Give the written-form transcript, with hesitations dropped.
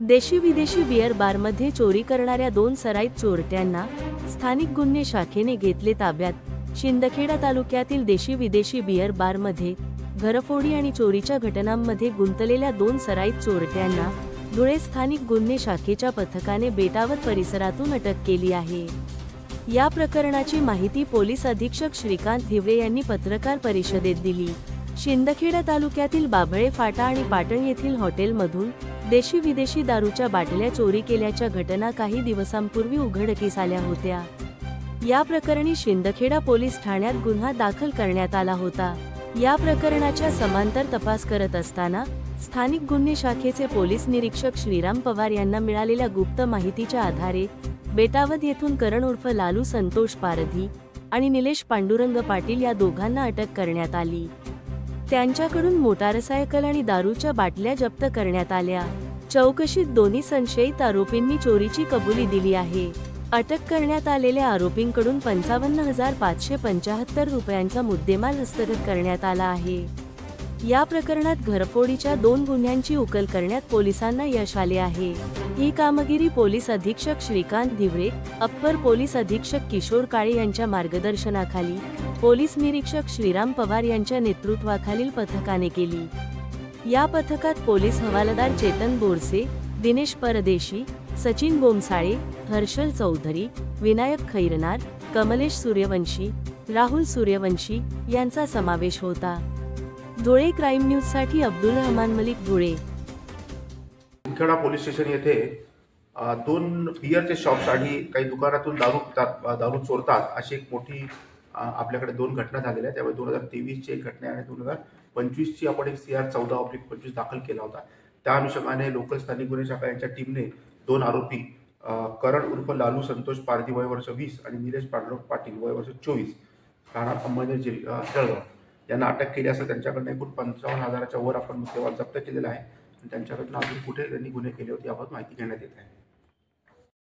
देशी विदेशी बियर बारमध्ये चोरी करणाऱ्या दोन सराईत चोरट्यांना स्थानिक गुन्हे शाखेने घेतले ताब्यात। शिंदखेडा तालुक्यातील देशी विदेशी बियर बारमध्ये घरफोडी आणि चोरीच्या घटनांमध्ये गुंतलेल्या दोन सराईत चोरट्यांना धुळे स्थानिक गुन्हे शाखेच्या पथकाने बेटावत परिसरातून अटक केली आहे। या प्रकरणाची माहिती पोलीस अधीक्षक श्रीकांत धिवरे यांनी पत्रकार परिषदेत दिली। शिंदखेडा तालुक्यातील बाभळे फाटा आणि पाटण येथील हॉटेलमधून देशी विदेशी दारूच्या बाटल्या चोरी केल्याच्या घटना काही दिवसांपूर्वी उघडकीस आल्या होत्या। या प्रकरणी शिंदखेडा पोलीस ठाण्यात गुन्हा दाखल करण्यात आला होता। या प्रकरणाच्या समांतर तपास करत असताना स्थानिक गुन्हे शाखेचे पोलीस निरीक्षक श्रीराम पवार यांना मिळालेल्या गुप्त माहितीच्या आधारे बेटावद येथून करण उर्फ लालू संतोष पारधी आणि निलेश पांडुरंग पाटील या दोघांना अटक करण्यात आली। त्यांच्याकडून मोटारसायकल आणि दारूच्या बाटल्या जप्त करण्यात आल्या। चौकशीत दोन्ही संशयित आरोपींनी चोरीची कबुली दिली आहे। अटक करण्यात आलेल्या आरोपींकडून 55,575 रुपयांचा मुद्देमाल हस्तगत करण्यात आला आहे। या प्रकरणात घरफोडीच्या दोन गुन्ह्यांची उकल करण्यात पोलिसांना यश आले आहे। ही कामगिरी पोलीस अधीक्षक श्रीकांत धिवरे, अप्पर पोलीस अधीक्षक किशोर काळे यांच्या मार्गदर्शनाखाली पोलीस निरीक्षक श्रीराम पवार यांच्या नेतृत्वाखालील पथकाने केली। या पथकात पोलीस हवालदार चेतन बोरसे, दिनेश परदेशी, सचिन गोमसाळे, हर्षल चौधरी, विनायक खैरनार, कमलेश सूर्यवंशी, राहुल सूर्यवंशी यांचा समावेश होता। धुळे क्राईम न्यूज साठी अब्दुल रहमान मलिक, धुळे। शिंदखेडा पोलीस स्टेशन येथे दोन बियरचे शॉपसाठी काही दुकानातून दारू चोरतात अशी एक मोठी आपल्याकडे दोन घटना झालेल्या आहेत। त्यामुळे 2023 ची एक घटना आणि 2025 ची आपण एक CR 14/25 दाखल केला होता। त्या अनुषंगाने लोकल स्थानिक गुन्हे शाखा यांच्या टीमने दोन आरोपी करण उर्फ लालू संतोष पारधी वय वर्ष 20 आणि निलेश पांडुरंग पाटील वय वर्ष 24 राहणार अंमळनेर जिल्हा जळगाव यांना अटक केली असता त्यांच्याकडून एकूण 55,000च्या वर आपण मुद्देमाल जप्त केलेला आहे। त्यांच्याकडून अजून कुठे त्यांनी गुन्हे केले होते याबाबत माहिती घेण्यात येत आहे।